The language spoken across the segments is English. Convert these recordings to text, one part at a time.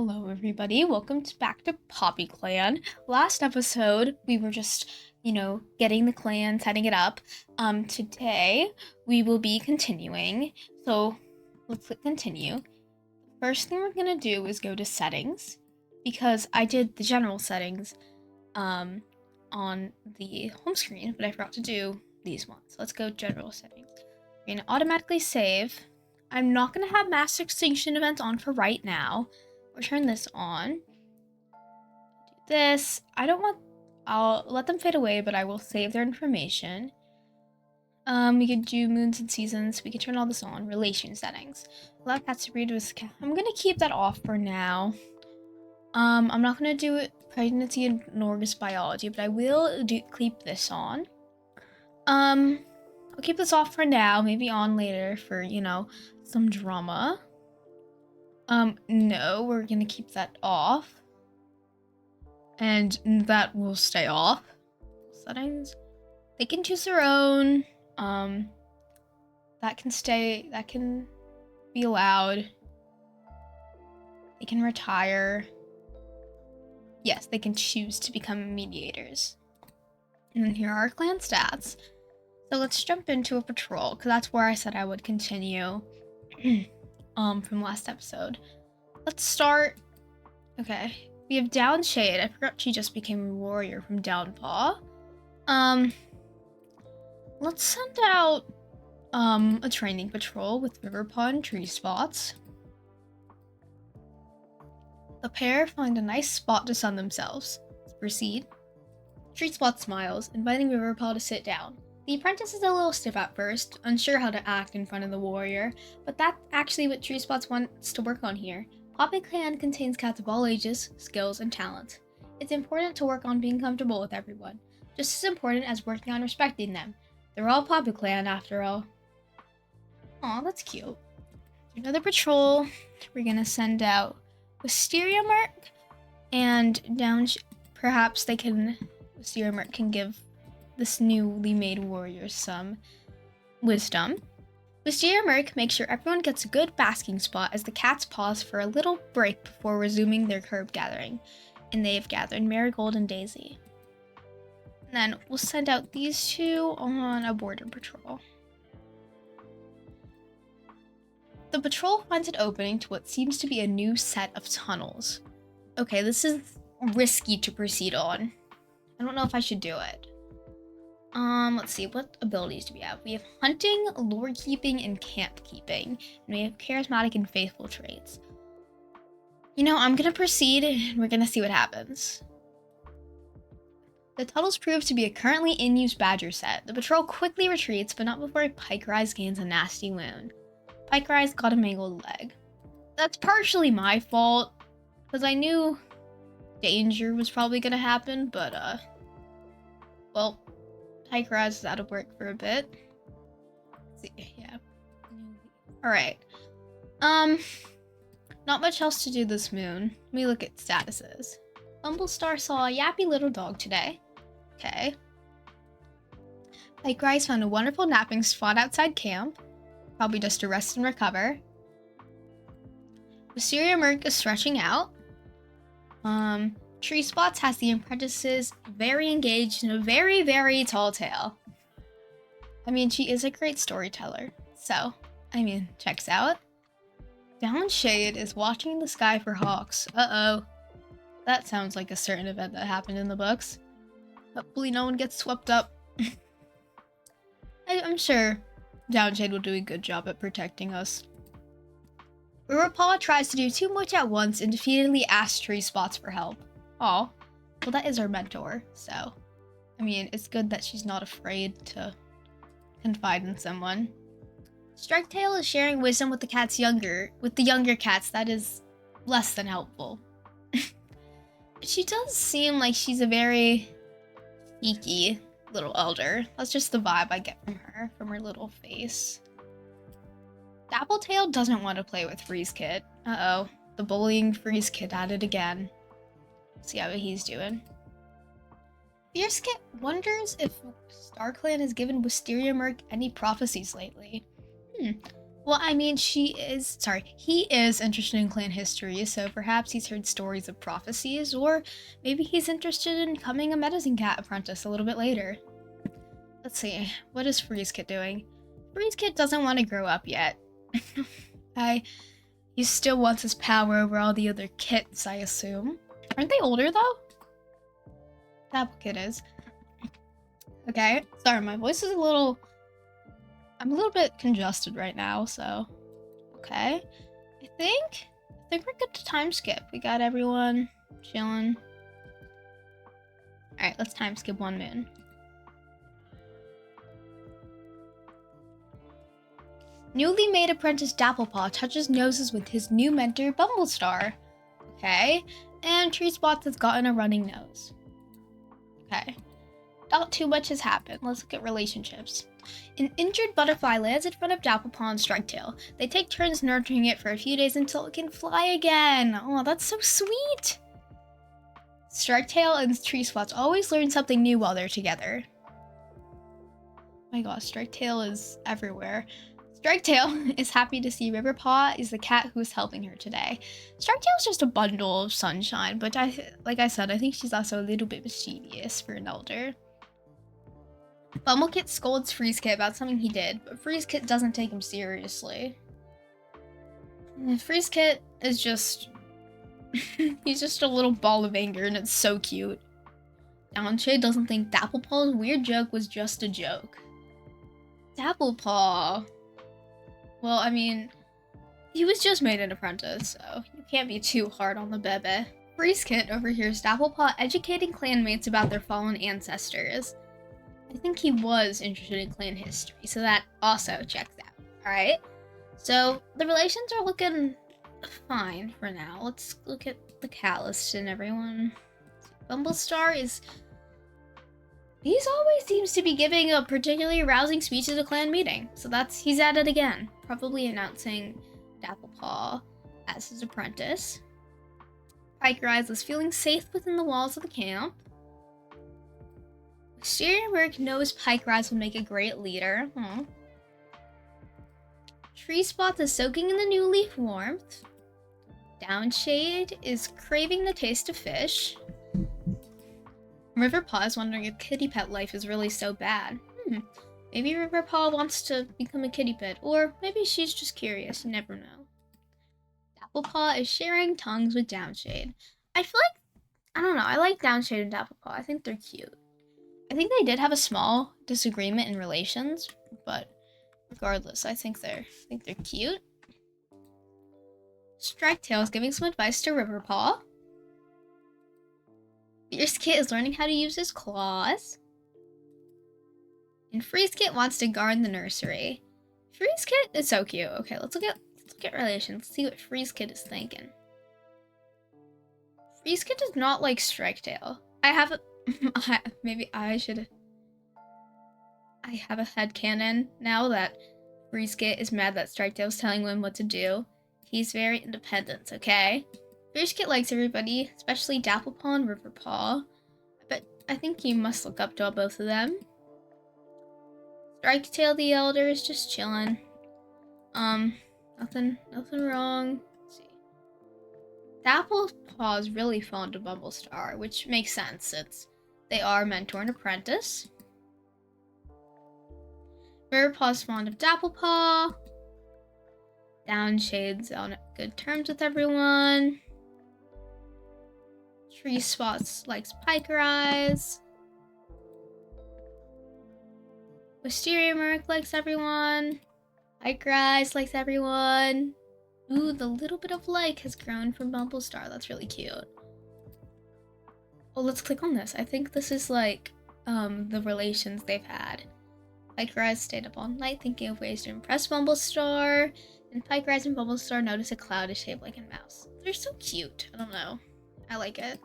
Hello everybody, welcome back to PoppyClan. Last episode, we were just, getting the clan, setting it up. Today, we will be continuing. So, let's click continue. First thing we're gonna do is go to settings, because I did the general settings, on the home screen, but I forgot to do these ones. Let's go general settings. We're gonna automatically save. I'm not gonna have mass extinction events on for right now. We'll turn this on. Do this. I'll let them fade away, but I will save their information. We could do moons and seasons. We could turn all this on. Relation settings. Allow cats to breed with cat. I'm gonna keep that off for now. I'm not gonna do it pregnancy and Norgus biology, but I will keep this on. I'll keep this off for now, maybe on later for, some drama. No, we're gonna keep that off. And that will stay off. Settings. They can choose their own. That can be allowed. They can retire. Yes, they can choose to become mediators. And then here are our clan stats. So let's jump into a patrol, because that's where I said I would continue. From last episode. Let's start. Okay, we have Downshade. I forgot she just became a warrior from Downpaw. Let's send out a training patrol with Riverpaw and Tree Spots. The pair find a nice spot to sun themselves. Let's proceed. Tree Spot smiles, inviting Riverpaw to sit down. The apprentice is a little stiff at first, unsure how to act in front of the warrior, but that's actually what Tree Spots wants to work on here. PoppyClan contains cats of all ages, skills, and talents. It's important to work on being comfortable with everyone, just as important as working on respecting them. They're all PoppyClan after all. Aw, that's cute. Another patrol. We're gonna send out Wisteria Merc, and perhaps Wisteria Merc can give this newly made warrior some wisdom. Wisteria Merc makes sure everyone gets a good basking spot as the cats pause for a little break before resuming their herb gathering, and they've gathered Marigold and Daisy. And then we'll send out these two on a border patrol. The patrol finds an opening to what seems to be a new set of tunnels. Okay, this is risky to proceed on. I don't know if I should do it. Let's see, what abilities do we have? We have hunting, lore keeping, and camp keeping. And we have charismatic and faithful traits. I'm gonna proceed and we're gonna see what happens. The tunnels prove to be a currently in use badger set. The patrol quickly retreats, but not before Pikerise gains a nasty wound. Pikerise got a mangled leg. That's partially my fault, because I knew danger was probably gonna happen, but well, Pikerise is out of work for a bit. Let's see, yeah. Alright. Not much else to do this moon. Let me look at statuses. Bumblestar saw a yappy little dog today. Okay. Pikerise found a wonderful napping spot outside camp. Probably just to rest and recover. Wisteria Merc is stretching out. Tree Spots has the apprentices very engaged in a very, very tall tale. I mean, she is a great storyteller, so, checks out. Downshade is watching the sky for hawks. Uh-oh. That sounds like a certain event that happened in the books. Hopefully no one gets swept up. I'm sure Downshade will do a good job at protecting us. Riverpaw tries to do too much at once and defeatedly asks Tree Spots for help. Aw, well that is our mentor, so, it's good that she's not afraid to confide in someone. Striketail is sharing wisdom with the younger cats. That is less than helpful. She does seem like she's a very sneaky little elder. That's just the vibe I get from her little face. Dappletail doesn't want to play with Freeze Kid. Uh-oh, the bullying Freeze Kid at it again. See how he's doing. Fierce Kit wonders if StarClan has given Wisteria Merc any prophecies lately. Well, I mean, he is interested in clan history, so perhaps he's heard stories of prophecies, or maybe he's interested in becoming a medicine cat apprentice a little bit later. Let's see, what is Freeze Kit doing? Freeze Kit doesn't want to grow up yet. He still wants his power over all the other kits, I assume. Aren't they older, though? Apple Kit is. Okay, sorry, my voice is I'm a little bit congested right now, so... Okay. I think we're good to time skip. We got everyone chilling. Alright, let's time skip 1 moon. Newly made apprentice Dapplepaw touches noses with his new mentor, Bumblestar. Okay. And Tree Spots has gotten a running nose. Okay. Not too much has happened. Let's look at relationships. An injured butterfly lands in front of Dapplepaw and Striketail. They take turns nurturing it for a few days until it can fly again. Oh, that's so sweet. Striketail and Tree Spots always learn something new while they're together. Oh my gosh, Striketail is everywhere. Striketail is happy to see Riverpaw is the cat who is helping her today. Striketail is just a bundle of sunshine, but like I said, I think she's also a little bit mischievous for an elder. Bumblecit scolds Freezekit about something he did, but Freezekit doesn't take him seriously. Freezekit is just... he's just a little ball of anger, and it's so cute. Downshade doesn't think Dapplepaw's weird joke was just a joke. Dapplepaw... Well, I mean, he was just made an apprentice, so you can't be too hard on the bebe. Freezekit overhears Dapplepaw educating clanmates about their fallen ancestors. I think he was interested in clan history, so that also checks out. Alright, so the relations are looking fine for now. Let's look at the cat list and everyone. Bumblestar is... He's always seems to be giving a particularly rousing speech at a clan meeting, so he's at it again. Probably announcing Dapplepaw as his apprentice. Piker Eyes is feeling safe within the walls of the camp. Steerenberg knows Piker Eyes will make a great leader. Tree Spots is soaking in the new leaf warmth. Downshade is craving the taste of fish. Riverpaw is wondering if kitty pet life is really so bad. Maybe Riverpaw wants to become a kitty pet, or maybe she's just curious, you never know. Dapplepaw is sharing tongues with Downshade. I feel like, I don't know, I like Downshade and Dapplepaw. I think they're cute. I think they did have a small disagreement in relations, but regardless, I think they're cute. Striketail is giving some advice to Riverpaw. Freezekit is learning how to use his claws. And Freezekit wants to guard the nursery. Freezekit is so cute. Okay, let's look at relations. Let's see what Freezekit is thinking. Freezekit does not like Striketail. I have a headcanon now that Freezekit is mad that Striketail's telling him what to do. He's very independent, okay? Freezekit likes everybody, especially Dapplepaw and Riverpaw, but I think you must look up to both of them. Striketail the Elder is just chilling. Nothing wrong. Let's see. Dapplepaw is really fond of Bumblestar, which makes sense since they are mentor and apprentice. Riverpaw's fond of Dapplepaw. Downshade's on good terms with everyone. Tree Spots likes Piker Eyes. Wisteria Merc likes everyone. Piker Eyes likes everyone. Ooh, the little bit of like has grown from Bumblestar. That's really cute. Oh, let's click on this. I think this is like the relations they've had. Piker Eyes stayed up all night thinking of ways to impress Bumblestar. And Piker Eyes and Bumblestar notice a cloud is shaped like a mouse. They're so cute. I don't know. I like it.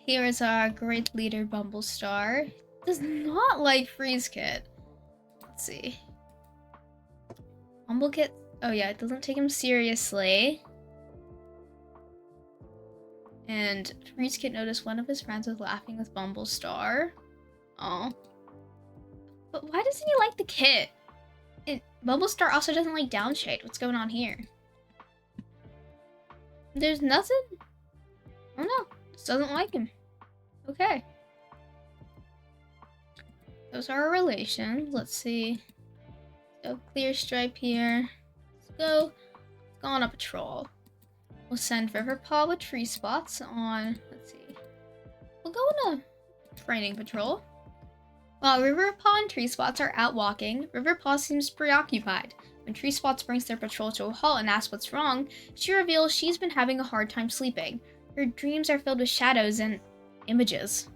Here is our great leader, Bumblestar. Does not like Freezekit. Let's see. Bumblekit. Oh yeah, it doesn't take him seriously. And Freezekit noticed one of his friends was laughing with Bumblestar. Oh. But why doesn't he like the kit? Bumblestar also doesn't like Downshade. What's going on here? There's nothing? Oh no, just doesn't like him. Okay. Those are our relations. Let's see. So clear stripe here. Let's go on a patrol. We'll send Riverpaw with tree spots on, let's see. We'll go on a training patrol. While Riverpaw and Tree Spots are out walking, Riverpaw seems preoccupied. When Tree Spots brings their patrol to a halt and asks what's wrong, she reveals she's been having a hard time sleeping. Her dreams are filled with shadows and images.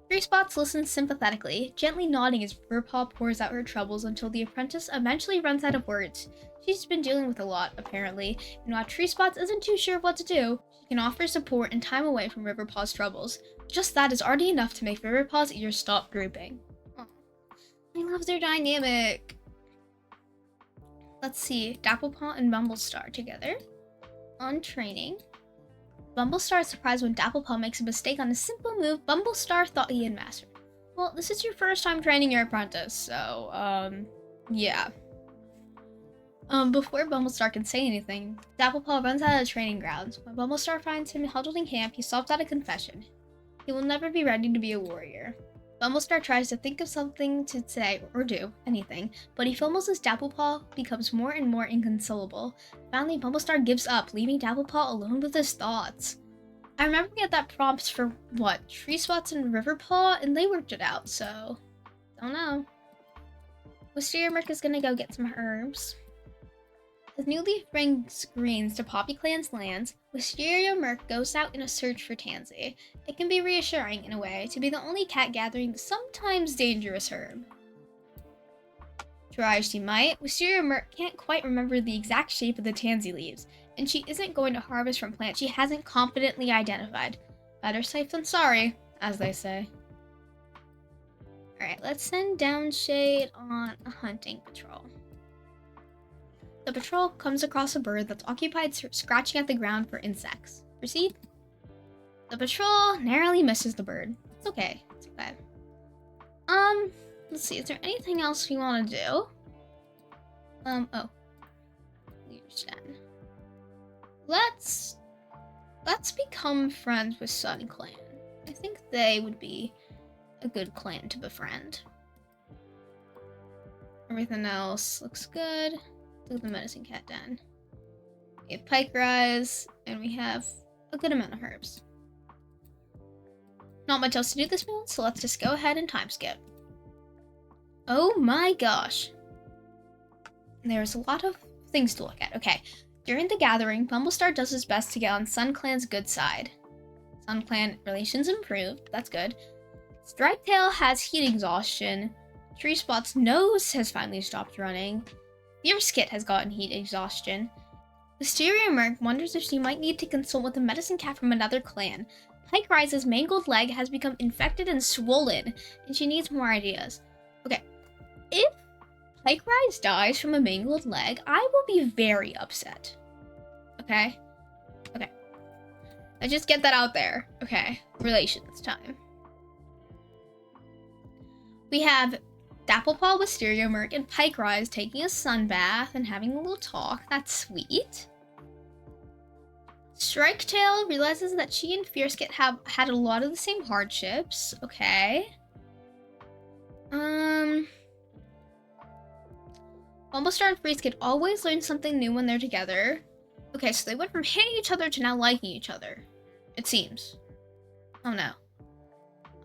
Tree Spots listens sympathetically, gently nodding as Riverpaw pours out her troubles until the apprentice eventually runs out of words. She's been dealing with a lot, apparently, and while Tree Spots isn't too sure what to do, she can offer support and time away from Riverpaw's troubles. Just that is already enough to make Riverpaw's ears stop drooping. Aww. I love their dynamic. Let's see, Dapplepaw and Bumblestar together. On training. Bumblestar is surprised when Dapplepaw makes a mistake on a simple move Bumblestar thought he had mastered. Well, this is your first time training your apprentice, so, yeah. Before Bumblestar can say anything, Dapplepaw runs out of the training grounds. When Bumblestar finds him huddled in camp, he stops at a confession. He will never be ready to be a warrior. Bumblestar tries to think of something to say or do, anything, but he fumbles as Dapplepaw becomes more and more inconsolable. Finally, Bumblestar gives up, leaving Dapplepaw alone with his thoughts. I remember we had that prompt for, Tree Spots and Riverpaw, and they worked it out, so, don't know. Wisteria Merc is gonna go get some herbs. As New Leaf brings greens to PoppyClan's lands, Wisteria Merc goes out in a search for Tansy. It can be reassuring, in a way, to be the only cat gathering the sometimes dangerous herb. Try as she might, Wisteria Merc can't quite remember the exact shape of the tansy leaves, and she isn't going to harvest from plants she hasn't confidently identified. Better safe than sorry, as they say. Alright, let's send Downshade on a hunting patrol. The patrol comes across a bird that's occupied scratching at the ground for insects. Proceed. The patrol narrowly misses the bird. It's okay. It's okay. Let's see. Is there anything else we want to do? Oh. Leader's Den. Let's become friends with Sun Clan. I think they would be a good clan to befriend. Everything else looks good. Look at the medicine cat den. We have pike rise, and we have a good amount of herbs. Not much else to do this month, so let's just go ahead and time skip. Oh my gosh. There's a lot of things to look at. Okay, during the gathering, Bumblestar does his best to get on Sun Clan's good side. Sun Clan relations improved, that's good. Stripetail has heat exhaustion. Tree Spot's nose has finally stopped running. Fierce-Kit has gotten heat exhaustion. Wisteria Merc wonders if she might need to consult with a medicine cat from another clan. Pike Rise's mangled leg has become infected and swollen, and she needs more ideas. Okay, if Pike Rise dies from a mangled leg, I will be very upset. Okay? Okay. Let's just get that out there. Okay, relations time. We have Dapplepaw, Wisteria Merc, and Pike Rise taking a sun bath and having a little talk. That's sweet. Striketail realizes that she and Fierce-Kit have had a lot of the same hardships. Okay. Bumblestar and Freeze-Kit always learn something new when they're together. Okay, so they went from hating each other to now liking each other. It seems. Oh no.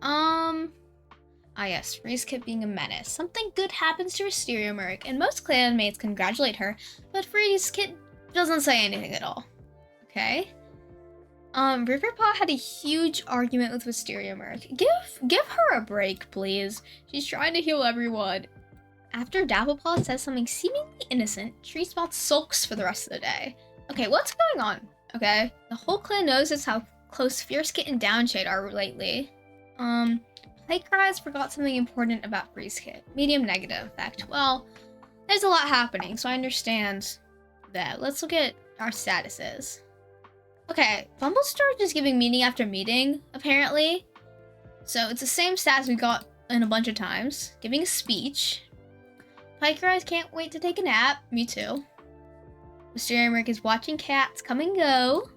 Ah yes, Freeze-Kit being a menace. Something good happens to Wisteria Merc, and most clanmates congratulate her, but Freeze-Kit doesn't say anything at all. Okay. Riverpaw had a huge argument with Wisteria Merc. Give her a break, please. She's trying to heal everyone. After Dapplepaw says something seemingly innocent, Tree Spot sulks for the rest of the day. Okay, what's going on? Okay, the whole clan knows it's how close Fierce-Kit and Downshade are lately. Pike Rise forgot something important about Freeze-Kit. Medium negative effect. Well, there's a lot happening, so I understand that. Let's look at our statuses. Okay, Bumblestar is just giving meeting after meeting, apparently. So it's the same stats we got in a bunch of times. Giving a speech. Piker Eyes can't wait to take a nap. Me too. Wisteria Merc is watching cats come and go.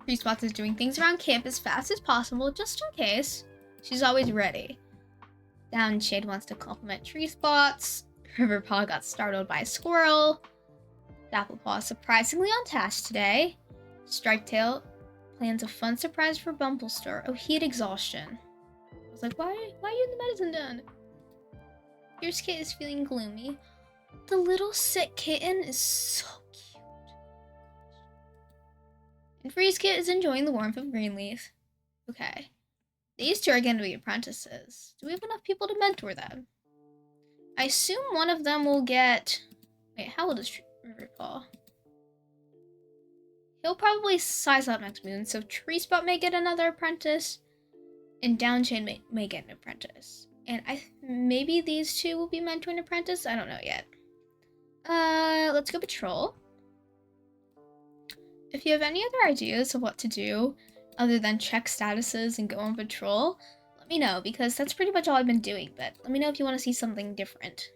Tree Spots is doing things around camp as fast as possible, just in case. She's always ready. Downshade wants to compliment Tree Spots. Riverpaw got startled by a squirrel. Dapplepaw is surprisingly on task today. Striketail plans a fun surprise for Bumblestar. Oh, heat exhaustion. I was like, why are you in the medicine den? Fierce Kit is feeling gloomy. The little sick kitten is so cute. And Freeze Kit is enjoying the warmth of Greenleaf. Okay. These two are going to be apprentices. Do we have enough people to mentor them? I assume one of them will get... Wait, how old is Riverpaw? He'll probably size up next moon, so Tree Spot may get another apprentice, and Downshade may get an apprentice. And maybe these two will be mentoring apprentice? I don't know yet. Let's go patrol. If you have any other ideas of what to do, other than check statuses and go on patrol, let me know, because that's pretty much all I've been doing, but let me know if you want to see something different.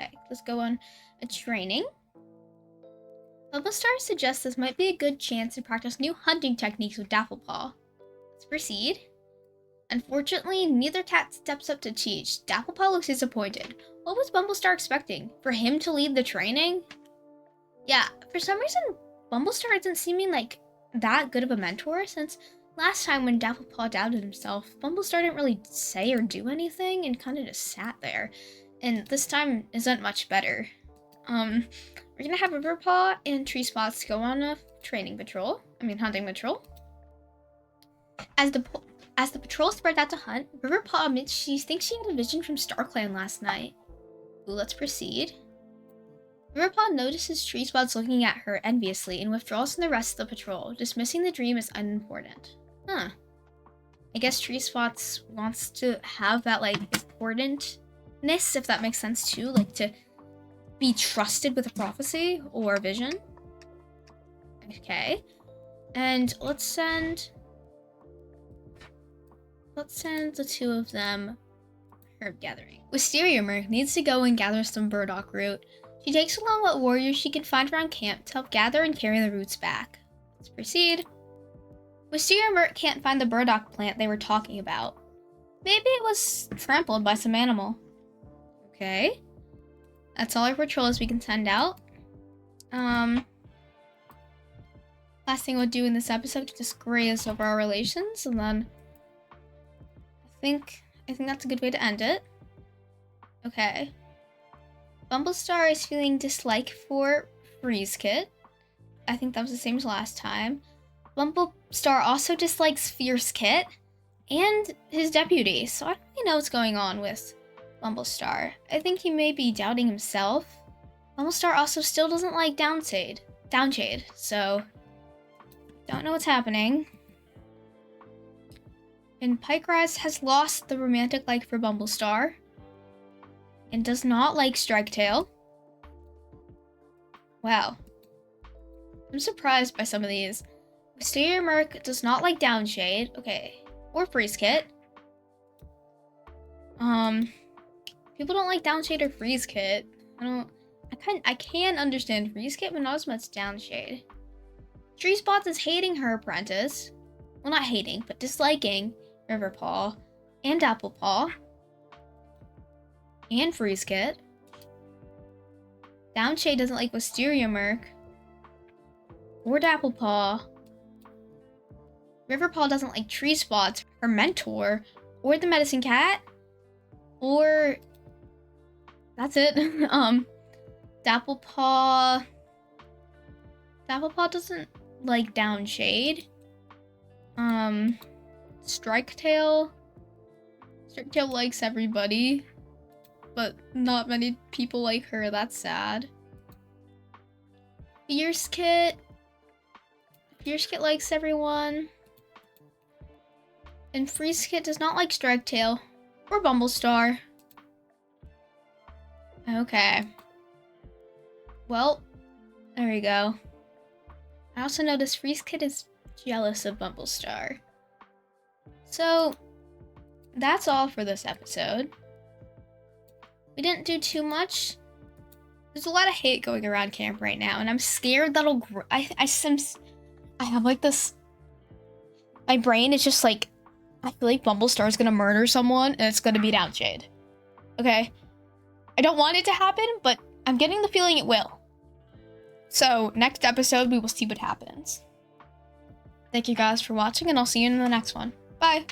Okay, let's go on a training. Bubblestar suggests this might be a good chance to practice new hunting techniques with Dapplepaw. Let's proceed. Unfortunately, neither cat steps up to teach. Dapplepaw looks disappointed. What was Bumblestar expecting? For him to lead the training? Yeah, for some reason, Bumblestar isn't seeming like that good of a mentor, since last time when Dapplepaw doubted himself, Bumblestar didn't really say or do anything and kind of just sat there. And this time isn't much better. We're gonna have Riverpaw and Tree Spots go on a hunting patrol. As the patrol spread out to hunt, Riverpaw admits she thinks she had a vision from StarClan last night. Ooh, let's proceed. Riverpaw notices Tree Spots looking at her enviously and withdraws from the rest of the patrol, dismissing the dream as unimportant. Huh. I guess Tree Spots wants to have that, like, importantness, if that makes sense too, like to be trusted with a prophecy or a vision. Okay. And let's send the two of them herb gathering. Wisteria Merc needs to go and gather some burdock root. She takes along what warriors she can find around camp to help gather and carry the roots back. Let's proceed. Wisteria Merc can't find the burdock plant they were talking about. Maybe it was trampled by some animal. Okay. That's all our patrols we can send out. Last thing we'll do in this episode is just graze over our relations, and then I think that's a good way to end it. Okay. Bumblestar is feeling dislike for Freeze Kit. I think that was the same as last time. Bumblestar also dislikes Fierce Kit and his deputy, so I don't really know what's going on with Bumblestar. I think he may be doubting himself. Bumblestar also still doesn't like Downshade, so don't know what's happening. And Pikerise has lost the romantic like for Bumblestar and does not like Striketail. Wow. I'm surprised by some of these. Wisteria Merc does not like Downshade. Okay. Or Freeze Kit. People don't like Downshade or Freeze Kit. I can understand Freeze Kit, but not as much Downshade. Tree Spots is hating her apprentice. Well, not hating, but disliking Riverpaw and Dapplepaw and Freeze Kit. Downshade doesn't like Wisteria Merc or Dapplepaw. Riverpaw doesn't like Tree Spots, her mentor, or the medicine cat, or that's it. Dapplepaw doesn't like Downshade. Striketail likes everybody, but not many people like her. That's sad. Fierce Kit likes everyone. And Freeze Kit does not like Striketail or Bumblestar. Okay. Well, there we go. I also noticed Freeze Kit is jealous of Bumblestar. So, that's all for this episode. We didn't do too much, There's a lot of hate going around camp right now, and I'm scared that'll I have like this, my brain is just like, I feel like Bumblestar is gonna murder someone and it's gonna be Downshade. Okay? I don't want it to happen, but I'm getting the feeling it will. So next episode, we will see what happens. Thank you guys for watching, and I'll see you in the next one. Bye!